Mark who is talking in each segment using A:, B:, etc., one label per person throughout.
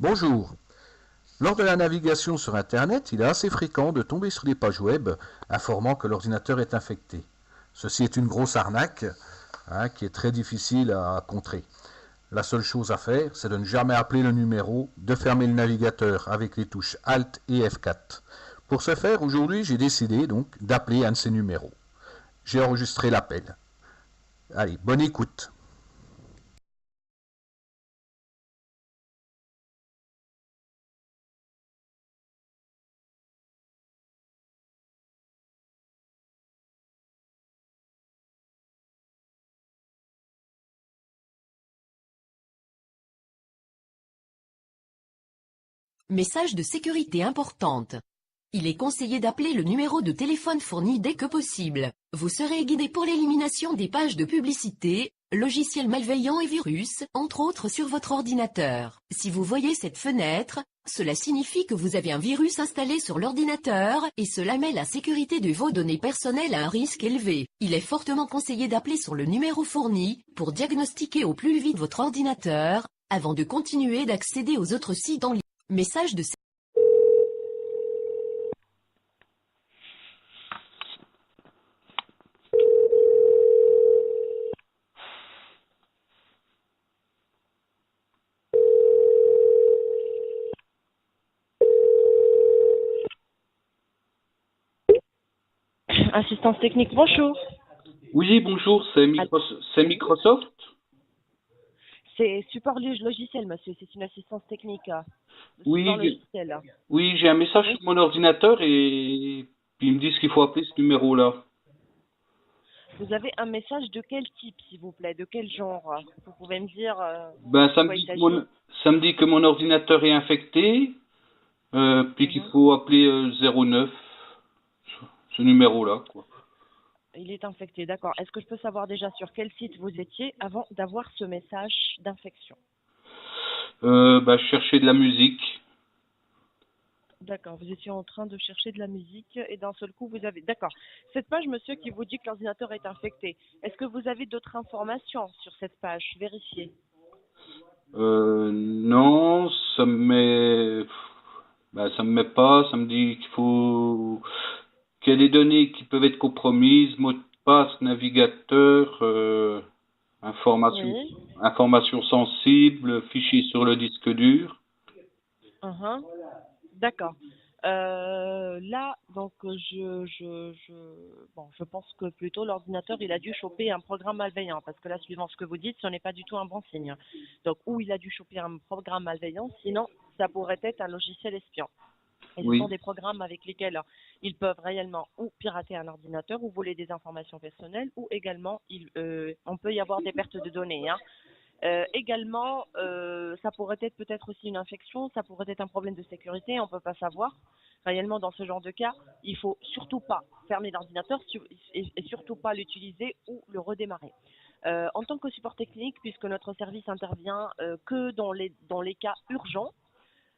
A: Bonjour. Lors de la navigation sur Internet, il est assez fréquent de tomber sur des pages web informant que l'ordinateur est infecté. Ceci est une grosse arnaque qui est très difficile à contrer. La seule chose à faire, c'est de ne jamais appeler le numéro, de fermer le navigateur avec les touches Alt et F4. Pour ce faire, aujourd'hui, j'ai décidé donc d'appeler un de ces numéros. J'ai enregistré l'appel. Allez, bonne écoute.
B: Message de sécurité importante. Il est conseillé d'appeler le numéro de téléphone fourni dès que possible. Vous serez guidé pour l'élimination des pages de publicité, logiciels malveillants et virus, entre autres sur votre ordinateur. Si vous voyez cette fenêtre, cela signifie que vous avez un virus installé sur l'ordinateur et cela met la sécurité de vos données personnelles à un risque élevé. Il est fortement conseillé d'appeler sur le numéro fourni pour diagnostiquer au plus vite votre ordinateur avant de continuer d'accéder aux autres sites en ligne. Message de
C: Assistance technique, bonjour.
D: Oui, bonjour, c'est Microsoft.
C: C'est support logiciel, monsieur. C'est une assistance technique. De
D: Oui,
C: support logiciel.
D: oui, j'ai un message
C: Oui.
D: sur mon ordinateur et puis ils me disent qu'il faut appeler ce numéro-là.
C: Vous avez un message de quel type, s'il vous plaît? De quel genre? Vous pouvez me dire
D: Ben,
C: de quoi il s'agit?
D: ça me dit que mon ordinateur est infecté, puis qu'il faut appeler 09, ce numéro-là, quoi.
C: Il est infecté, d'accord. Est-ce que je peux savoir déjà sur quel site vous étiez avant d'avoir ce message d'infection?
D: Ben, je cherchais de la musique.
C: D'accord, vous étiez en train de chercher de la musique et d'un seul coup vous avez... D'accord. Cette page, monsieur, qui vous dit que l'ordinateur est infecté, est-ce que vous avez d'autres informations sur cette page? Vérifiez.
D: Non, ça me met pas, ça me dit qu'il y a des données qui peuvent être compromises, mot de passe, navigateur,
C: Oui.
D: information sensible, fichier sur le disque dur.
C: Mhm. D'accord. Là, donc, bon, je pense que plutôt l'ordinateur, il a dû choper un programme malveillant, parce que là, suivant ce que vous dites, ce n'est pas du tout un bon signe. Donc, ou il a dû choper un programme malveillant, sinon, ça pourrait être un logiciel espion. Et ce sont
D: Oui,
C: des programmes avec lesquels ils peuvent réellement ou pirater un ordinateur ou voler des informations personnelles, ou également, on peut y avoir des pertes de données, hein. Également, ça pourrait être peut-être aussi une infection, ça pourrait être un problème de sécurité, on ne peut pas savoir. Réellement, dans ce genre de cas, il faut surtout pas fermer l'ordinateur et surtout pas l'utiliser ou le redémarrer. En tant que support technique, puisque notre service intervient que dans les cas urgents,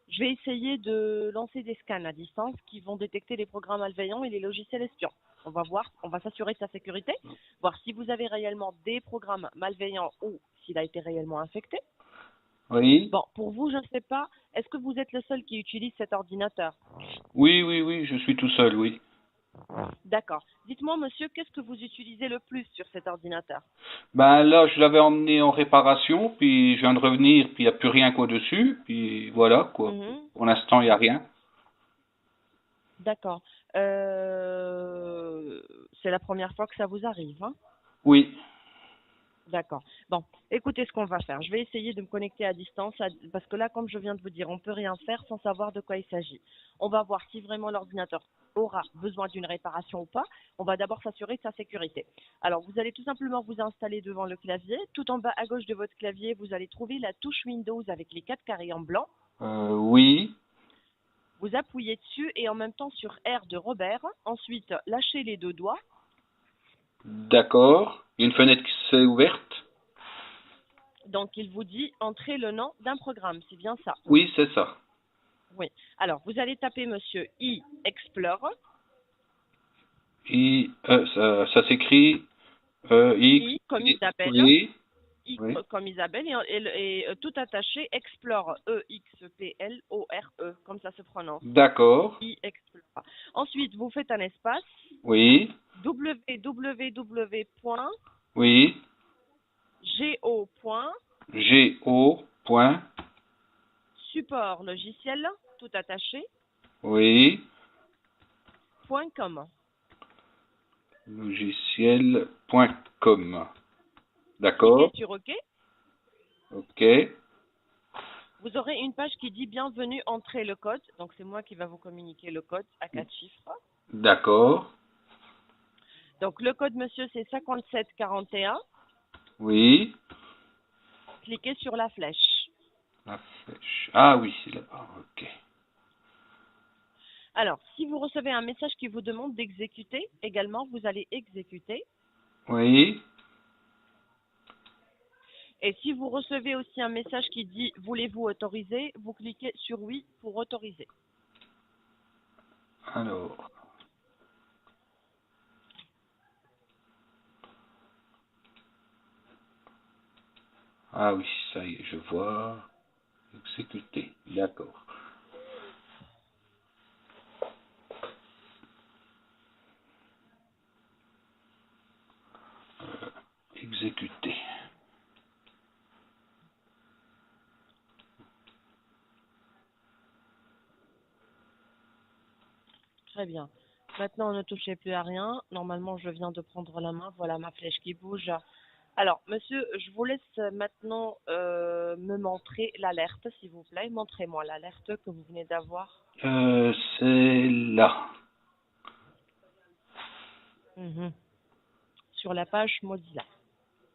C: je vais essayer de lancer des scans à distance qui vont détecter les programmes malveillants et les logiciels espions. On va voir, on va s'assurer de sa sécurité, voir si vous avez réellement des programmes malveillants ou s'il a été réellement infecté.
D: oui,
C: Bon, pour vous, je ne sais pas, est-ce que vous êtes le seul qui utilise cet ordinateur?
D: oui, je suis tout seul, oui.
C: D'accord. Dites-moi, monsieur, qu'est-ce que vous utilisez le plus sur cet ordinateur?
D: Ben là, je l'avais emmené en réparation, puis je viens de revenir, puis il n'y a plus rien quoi dessus, puis voilà quoi.
C: Mhm.
D: Pour l'instant, il n'y a rien.
C: D'accord. C'est la première fois que ça vous arrive, hein?
D: Oui,
C: D'accord. Bon, écoutez ce qu'on va faire. Je vais essayer de me connecter à distance parce que là, comme je viens de vous dire, on ne peut rien faire sans savoir de quoi il s'agit. On va voir si vraiment l'ordinateur aura besoin d'une réparation ou pas. On va d'abord s'assurer de sa sécurité. Alors, vous allez tout simplement vous installer devant le clavier. Tout en bas à gauche de votre clavier, vous allez trouver la touche Windows avec les 4 carrés en blanc.
D: oui,
C: Vous appuyez dessus et en même temps sur R de Robert. Ensuite, lâchez les deux doigts.
D: d'accord. Il y a une fenêtre qui s'est ouverte.
C: Donc, il vous dit entrer le nom d'un programme. C'est bien ça.
D: Oui, c'est ça.
C: Oui. Alors, vous allez taper monsieur Explore.
D: Ça s'écrit X,
C: I, comme il s'appelle.
D: oui, Oui.
C: comme Isabelle, et tout attaché, Explore, Explore, comme ça se prononce.
D: D'accord.
C: Explore. Ensuite, vous faites un espace,
D: Oui.
C: www.go.
D: Oui. Go. Point.
C: Support logiciel, tout attaché,
D: Oui.
C: .com.
D: Logiciel.com.
C: Cliquez
D: D'accord.
C: sur OK.
D: Ok.
C: Vous aurez une page qui dit bienvenue, entrez le code. Donc c'est moi qui va vous communiquer le code à 4 chiffres.
D: D'accord.
C: Donc le code monsieur c'est 5741.
D: Oui.
C: Cliquez sur la flèche.
D: La flèche. Ah oui, c'est là-bas. Ok.
C: Alors si vous recevez un message qui vous demande d'exécuter, également vous allez exécuter.
D: Oui.
C: Et si vous recevez aussi un message qui dit voulez-vous autoriser, vous cliquez sur oui pour autoriser.
D: Alors. Ah oui, ça y est, je vois. Exécuter. D'accord. Exécuter.
C: Très bien. Maintenant, ne touchez plus à rien. Normalement, je viens de prendre la main. Voilà ma flèche qui bouge. Alors, monsieur, je vous laisse maintenant me montrer l'alerte, s'il vous plaît. Montrez-moi l'alerte que vous venez d'avoir.
D: C'est là.
C: Mhm. Sur la page Mozilla.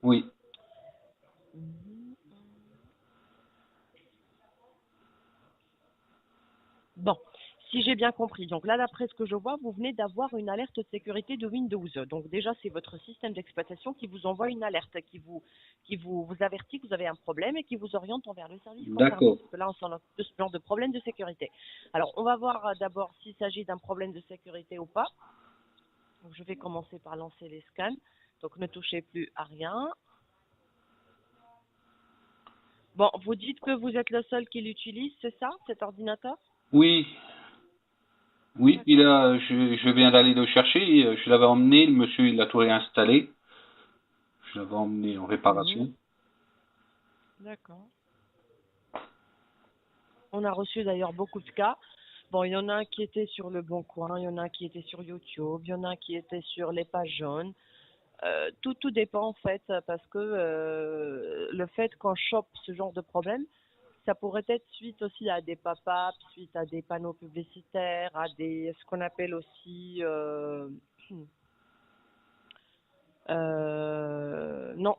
D: Oui.
C: Mhm. Bon, si j'ai bien compris. Donc là, d'après ce que je vois, vous venez d'avoir une alerte de sécurité de Windows. Donc déjà, c'est votre système d'exploitation qui vous envoie une alerte, vous avertit que vous avez un problème et qui vous oriente envers le service concerné.
D: D'accord.
C: Parce que là, on s'en occupe de ce genre de problème de sécurité. Alors, on va voir d'abord s'il s'agit d'un problème de sécurité ou pas. Donc, je vais commencer par lancer les scans. Donc, ne touchez plus à rien. Bon, vous dites que vous êtes le seul qui l'utilise, c'est ça, cet ordinateur?
D: Oui. Oui, puis
C: D'accord.
D: là, je viens d'aller le chercher. Je l'avais emmené. Le monsieur, il l'a tout réinstallé. Je l'avais emmené en réparation.
C: Mhm. D'accord. On a reçu d'ailleurs beaucoup de cas. Bon, il y en a qui étaient sur le Bon Coin, il y en a qui étaient sur YouTube, il y en a qui étaient sur les pages jaunes. Tout dépend en fait, parce que le fait qu'on chope ce genre de problème, ça pourrait être suite aussi à des pop-ups, suite à des panneaux publicitaires, à ce qu'on appelle aussi, non,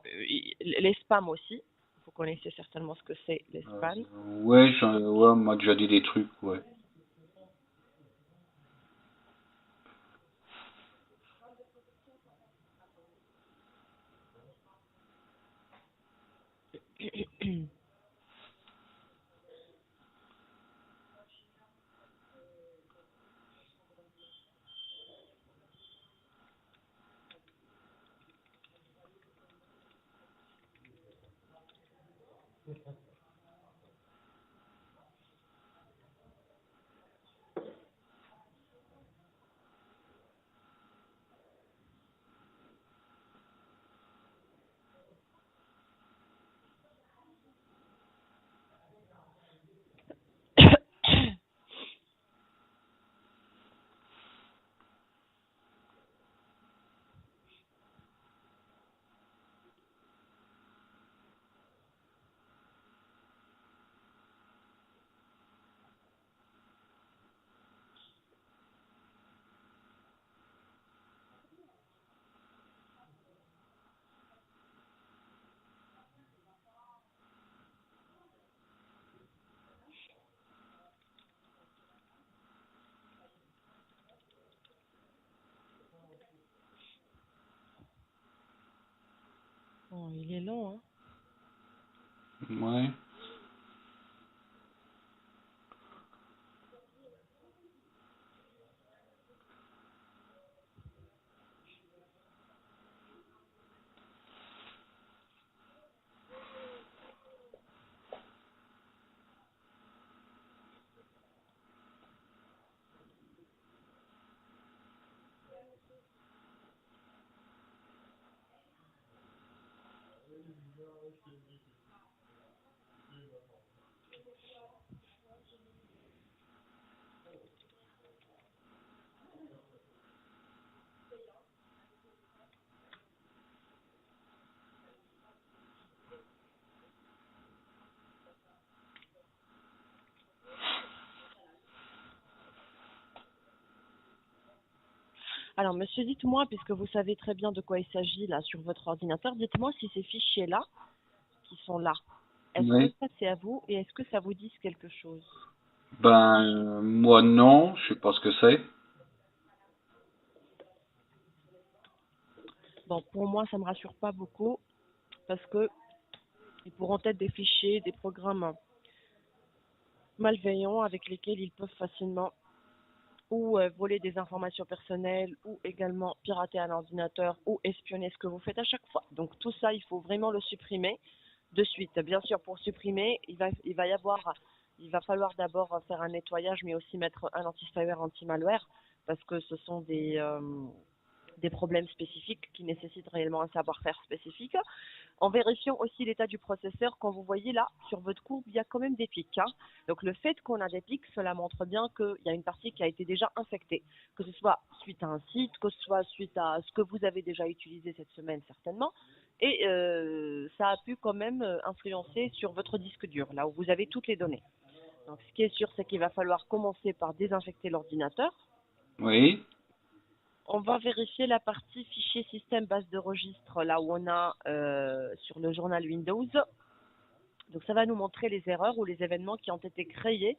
C: les spams aussi. Vous connaissez certainement ce que c'est les spams.
D: Ouais, ouais, on m'a déjà dit des trucs, ouais.
C: Oh, il est long, hein.
D: Ouais.
C: Alors, monsieur, dites-moi, puisque vous savez très bien de quoi il s'agit là sur votre ordinateur, dites-moi si ces fichiers-là, qui sont là, est-ce que
D: Oui.
C: ça c'est à vous et est-ce que ça vous dit quelque chose?
D: Ben, moi non, je sais pas ce que c'est.
C: Bon, pour moi, ça me rassure pas beaucoup parce que ils pourront être des fichiers, des programmes malveillants avec lesquels ils peuvent facilement ou voler des informations personnelles ou également pirater un ordinateur ou espionner ce que vous faites à chaque fois. Donc tout ça, il faut vraiment le supprimer de suite. Bien sûr, pour supprimer, il va falloir d'abord faire un nettoyage, mais aussi mettre un anti-spyware, anti-malware, parce que ce sont des problèmes spécifiques qui nécessitent réellement un savoir-faire spécifique. En vérifiant aussi l'état du processeur, quand vous voyez là, sur votre courbe, il y a quand même des pics. Hein. Donc le fait qu'on a des pics, cela montre bien qu'il y a une partie qui a été déjà infectée, que ce soit suite à un site, que ce soit suite à ce que vous avez déjà utilisé cette semaine certainement, et ça a pu quand même influencer sur votre disque dur, là où vous avez toutes les données. Donc ce qui est sûr, c'est qu'il va falloir commencer par désinfecter l'ordinateur.
D: Oui.
C: On va vérifier la partie fichier système base de registre, là où on a sur le journal Windows. Donc ça va nous montrer les erreurs ou les événements qui ont été créés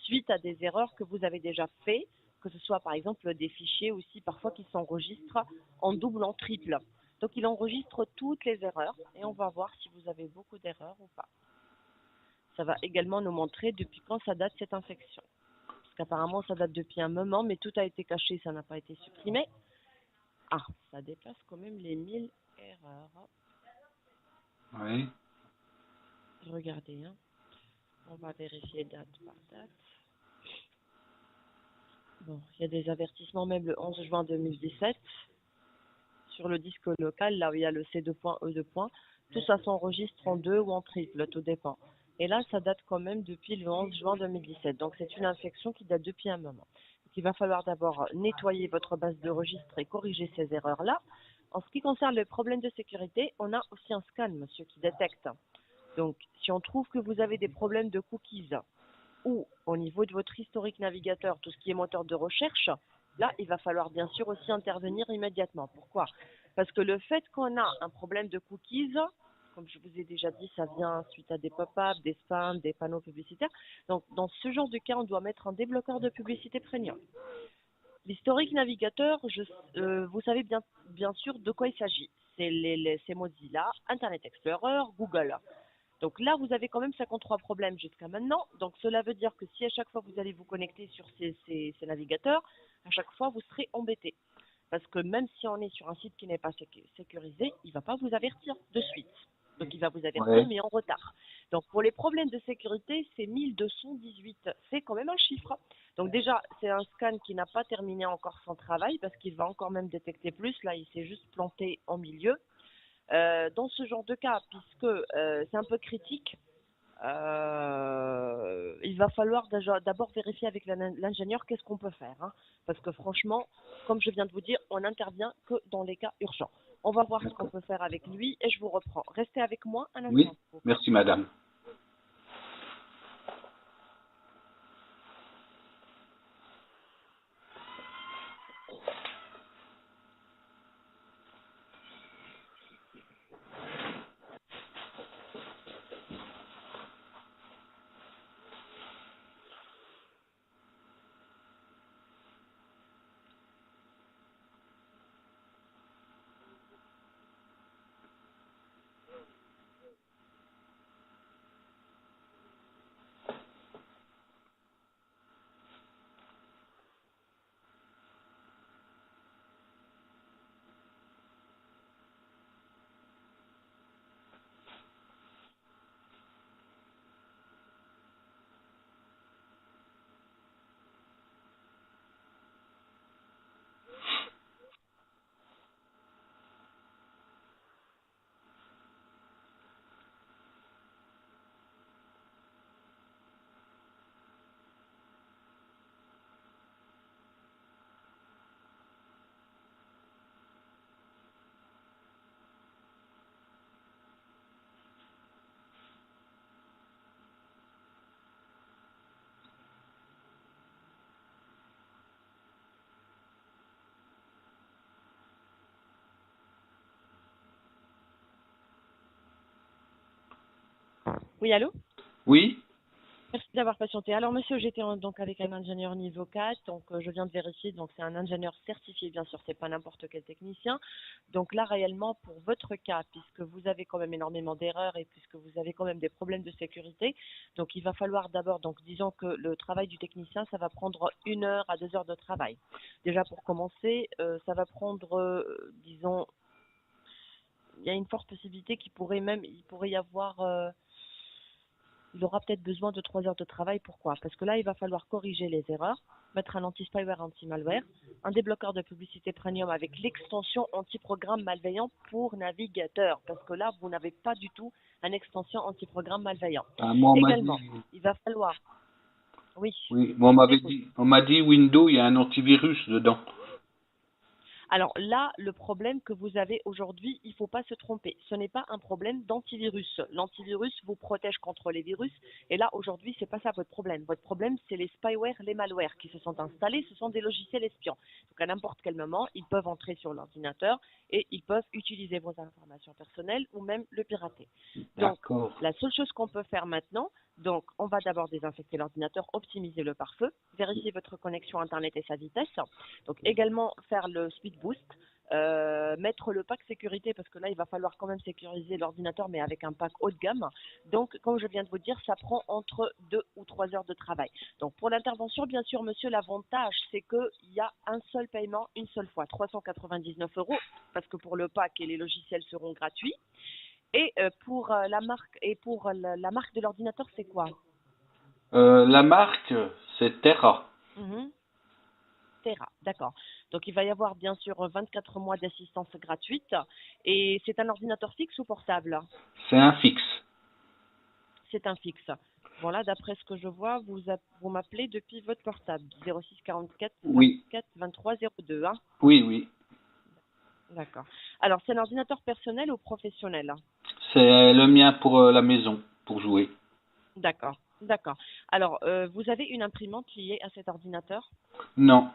C: suite à des erreurs que vous avez déjà fait, que ce soit par exemple des fichiers aussi parfois qui s'enregistrent en double, en triple. Donc il enregistre toutes les erreurs et on va voir si vous avez beaucoup d'erreurs ou pas. Ça va également nous montrer depuis quand ça date cette infection. Parce qu'apparemment ça date depuis un moment, mais tout a été caché, ça n'a pas été supprimé. Ah, ça dépasse quand même les 1000 erreurs.
D: Oui.
C: Regardez, hein. On va vérifier date par date. Bon, il y a des avertissements même le 11 juin 2017. Sur le disque local, là où il y a le C2.E2. Tout ça s'enregistre en deux ou en triple, tout dépend. Et là, ça date quand même depuis le 11 juin 2017. Donc c'est une infection qui date depuis un moment. Donc, il va falloir d'abord nettoyer votre base de registre et corriger ces erreurs-là. En ce qui concerne le problème de sécurité, on a aussi un scan, monsieur, qui détecte. Donc, si on trouve que vous avez des problèmes de cookies ou au niveau de votre historique navigateur, tout ce qui est moteur de recherche, là, il va falloir bien sûr aussi intervenir immédiatement. Pourquoi? Parce que le fait qu'on a un problème de cookies, comme je vous ai déjà dit, ça vient suite à des pop-up, des spams, des panneaux publicitaires. Donc, dans ce genre de cas, on doit mettre un débloqueur de publicité premium. L'historique navigateur, vous savez bien sûr de quoi il s'agit. C'est Mozilla, Internet Explorer, Google. Donc là, vous avez quand même 53 problèmes jusqu'à maintenant. Donc cela veut dire que si à chaque fois vous allez vous connecter sur ces navigateurs, à chaque fois vous serez embêté. Parce que même si on est sur un site qui n'est pas sécurisé, il ne va pas vous avertir de suite. Donc il va vous avertir,
D: Oui.
C: mais en retard. Donc pour les problèmes de sécurité, c'est 1218. C'est quand même un chiffre. Donc déjà, c'est un scan qui n'a pas terminé encore son travail parce qu'il va encore même détecter plus. Là, il s'est juste planté en milieu. Dans ce genre de cas, puisque c'est un peu critique, il va falloir d'abord vérifier avec l'ingénieur qu'est-ce qu'on peut faire. Hein, parce que franchement, comme je viens de vous dire, on n'intervient que dans les cas urgents. On va voir ce qu'on
D: D'accord.
C: peut faire avec lui et je vous reprends. Restez avec moi un instant.
D: Oui. Merci, madame.
C: Oui, allô?
D: Oui,
C: Merci d'avoir patienté. Alors, monsieur, donc avec un ingénieur niveau 4, donc je viens de vérifier, donc c'est un ingénieur certifié, bien sûr, c'est pas n'importe quel technicien. Donc là, réellement, pour votre cas, puisque vous avez quand même énormément d'erreurs et puisque vous avez quand même des problèmes de sécurité, donc il va falloir d'abord, donc disons que le travail du technicien, ça va prendre 1 heure à 2 heures de travail. Déjà, pour commencer, ça va prendre, disons, il y a une forte possibilité il pourrait y avoir il aura peut-être besoin de 3 heures de travail. Pourquoi? Parce que là, il va falloir corriger les erreurs, mettre un anti-spyware, anti-malware, un débloqueur de publicité premium avec l'extension anti-programme malveillant pour navigateur. Parce que là, vous n'avez pas du tout une extension anti-programme malveillant.
D: moi on m'a
C: Également,
D: dit,
C: il va falloir... Oui,
D: oui, moi
C: je vous écoute.
D: on m'a dit Windows, il y a un antivirus dedans.
C: Alors là, le problème que vous avez aujourd'hui, il ne faut pas se tromper. Ce n'est pas un problème d'antivirus. L'antivirus vous protège contre les virus. Et là, aujourd'hui, ce n'est pas ça votre problème. Votre problème, c'est les spyware, les malwares qui se sont installés. Ce sont des logiciels espions. Donc à n'importe quel moment, ils peuvent entrer sur l'ordinateur et ils peuvent utiliser vos informations personnelles ou même le pirater. Donc,
D: D'accord.
C: la seule chose qu'on peut faire maintenant, donc on va d'abord désinfecter l'ordinateur, optimiser le pare-feu, vérifier votre connexion Internet et sa vitesse. Donc également faire le speed boost, mettre le pack sécurité parce que là il va falloir quand même sécuriser l'ordinateur mais avec un pack haut de gamme. Donc comme je viens de vous dire, ça prend entre 2 ou 3 heures de travail. Donc pour l'intervention, bien sûr monsieur, l'avantage c'est qu'il y a un seul paiement une seule fois, 399 € parce que pour le pack et les logiciels seront gratuits. Et pour la marque la marque de l'ordinateur, c'est quoi?
D: La marque, c'est Terra.
C: Mhm. Terra, d'accord. Donc il va y avoir bien sûr 24 mois d'assistance gratuite. Et c'est un ordinateur fixe ou portable?
D: C'est un fixe.
C: C'est un fixe. Voilà, d'après ce que je vois, vous m'appelez depuis votre portable, 06 44
D: Oui,
C: 24 23 02. Hein.
D: oui, oui.
C: D'accord. Alors c'est un ordinateur personnel ou professionnel?
D: C'est le mien pour la maison, pour jouer.
C: D'accord, d'accord. Alors vous avez une imprimante liée à cet ordinateur?
D: Non,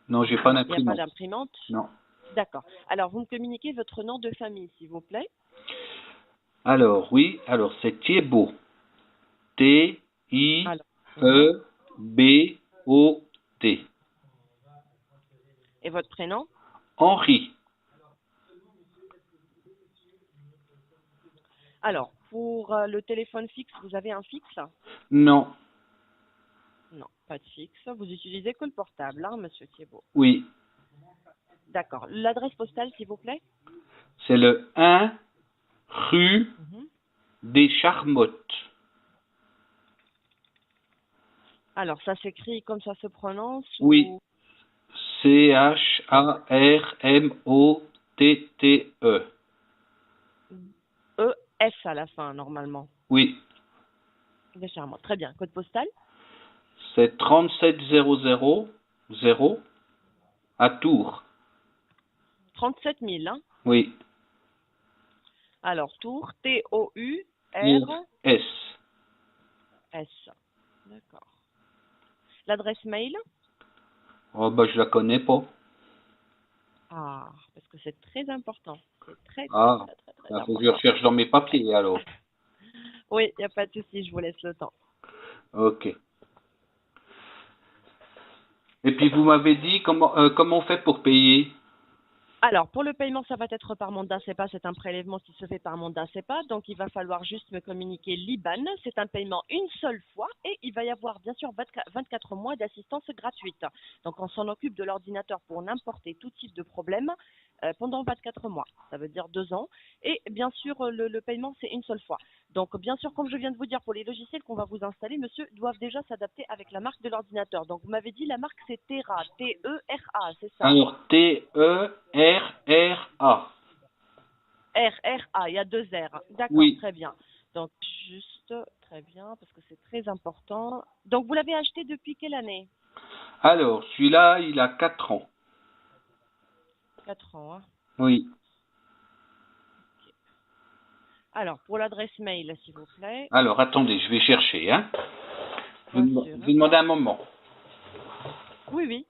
D: non, j'ai pas
C: Non, il n'y a pas
D: d'imprimante.
C: d'imprimante.
D: Non.
C: D'accord. Alors vous me communiquez votre nom de famille, s'il vous plaît.
D: Alors, oui, alors c'est Thiébaut.
C: Alors, mhm.
D: T-I-E-B-O-T.
C: Et votre prénom?
D: Henri.
C: Alors, pour le téléphone fixe, vous avez un fixe?
D: Non,
C: Non, pas de fixe. Vous utilisez que le portable, hein, monsieur Thiebaud.
D: oui,
C: D'accord. L'adresse postale, s'il vous plaît?
D: c'est le 1 rue
C: Mhm.
D: des Charmottes.
C: Alors, ça s'écrit comme ça se prononce
D: Oui,
C: ou
D: Charmotte.
C: ES à la fin, normalement?
D: Oui,
C: Des Charmants. Très bien. Code postal?
D: c'est 37000 à Tours.
C: 37 000, hein?
D: Oui,
C: Alors, Tours, T-O-U-R-S.
D: S.
C: D'accord. L'adresse mail?
D: Oh, bah, je la connais pas.
C: Ah, parce que c'est très important. C'est très, très,
D: Ah,
C: très, très, très
D: il faut que je
C: important.
D: recherche dans mes papiers alors.
C: Oui, il n'y a pas de souci, je vous laisse le temps.
D: Ok. Et puis vous m'avez dit comment on fait pour payer?
C: Alors, pour le paiement, ça va être par mandat CEPA. C'est un prélèvement qui se fait par mandat CEPA. Donc, il va falloir juste me communiquer l'IBAN. C'est un paiement une seule fois et il va y avoir bien sûr 24 mois d'assistance gratuite. Donc, on s'en occupe de l'ordinateur pour n'importe tout type de problème pendant 24 mois. Ça veut dire 2 ans. Et bien sûr, le paiement, c'est une seule fois. Donc, bien sûr, comme je viens de vous dire, pour les logiciels qu'on va vous installer, monsieur, doivent déjà s'adapter avec la marque de l'ordinateur. Donc, vous m'avez dit la marque, c'est Terra, T-E-R-A, c'est ça?
D: Alors, T-E-R-R-A.
C: R-R-A, il y a 2 R. D'accord,
D: Oui.
C: très bien. Donc, juste, très bien, parce que c'est très important. Donc, vous l'avez acheté depuis quelle année?
D: Alors, celui-là, il a 4 ans.
C: 4 ans, hein.
D: Oui.
C: Alors, pour l'adresse mail, s'il vous plaît.
D: Alors, attendez, je vais chercher, hein.
C: Bien
D: Je
C: sûr,
D: vais
C: hein.
D: demander un moment.
C: Oui, oui.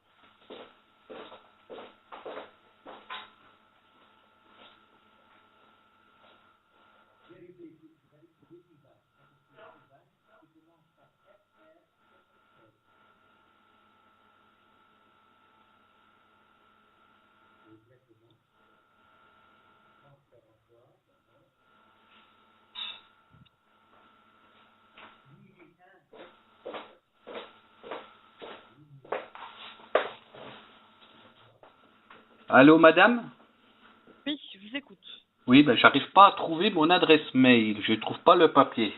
D: Allô, madame?
C: Oui, je vous écoute.
D: Oui, ben, j'arrive pas à trouver mon adresse mail. Je trouve pas le papier.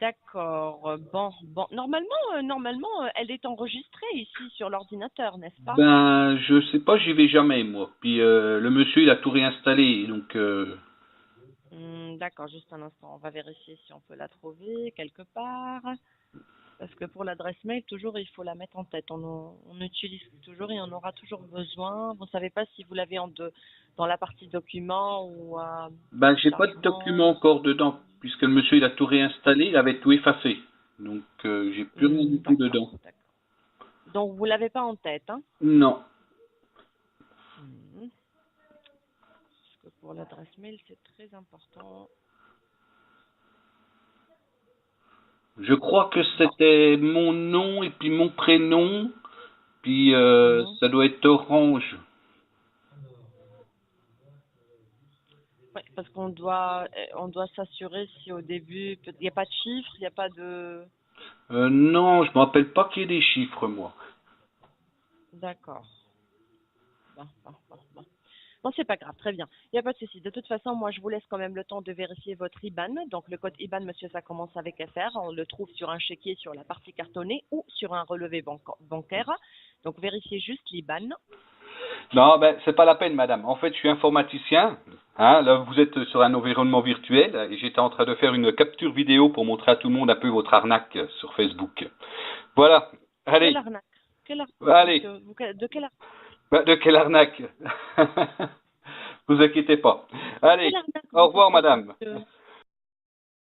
C: D'accord. Bon. Normalement, elle est enregistrée ici sur l'ordinateur, n'est-ce pas?
D: Ben, je sais pas, j'y vais jamais, moi. Puis, le monsieur, il a tout réinstallé, donc,
C: D'accord, juste un instant. On va vérifier si on peut la trouver quelque part. Parce que pour l'adresse mail, toujours, il faut la mettre en tête. On utilise toujours et on aura toujours besoin. Vous ne savez pas si vous l'avez dans la partie documents ou
D: ben, j'ai pas de document
C: téléchargement.
D: encore dedans, puisque le monsieur, il a tout réinstallé, il avait tout effacé. Donc, j'ai plus rien du tout
C: D'accord,
D: dedans.
C: d'accord. Donc, vous l'avez pas en tête, hein?
D: Non.
C: Mhm. Parce que pour l'adresse mail, c'est très important.
D: Je crois que
C: Bon.
D: c'était mon nom et puis mon prénom, puis,
C: Mhm.
D: ça doit être Orange.
C: Ouais, parce on doit s'assurer si au début, il n'y a pas de chiffres, il n'y a pas de...
D: Non, je me rappelle pas qu'il y ait des chiffres, moi.
C: D'accord. Bon. Bon, c'est pas grave, très bien. Il n'y a pas de souci. De toute façon, moi, je vous laisse quand même le temps de vérifier votre IBAN. Donc, le code IBAN, monsieur, ça commence avec FR. On le trouve sur un chéquier sur la partie cartonnée ou sur un relevé bancaire. Donc, vérifiez juste l'IBAN.
D: Non, ben, c'est pas la peine, madame. En fait, je suis informaticien. Hein, là, vous êtes sur un environnement virtuel et j'étais en train de faire une capture vidéo pour montrer à tout le monde un peu votre arnaque sur Facebook. Voilà.
C: Quelle
D: Allez,
C: arnaque? Quelle arnaque,
D: allez.
C: monsieur? De quelle arnaque?
D: Ben, de quelle arnaque? Vous inquiétez pas.
C: Quelle
D: Allez,
C: arnaque
D: au
C: vous
D: revoir,
C: proposez,
D: madame.
C: monsieur?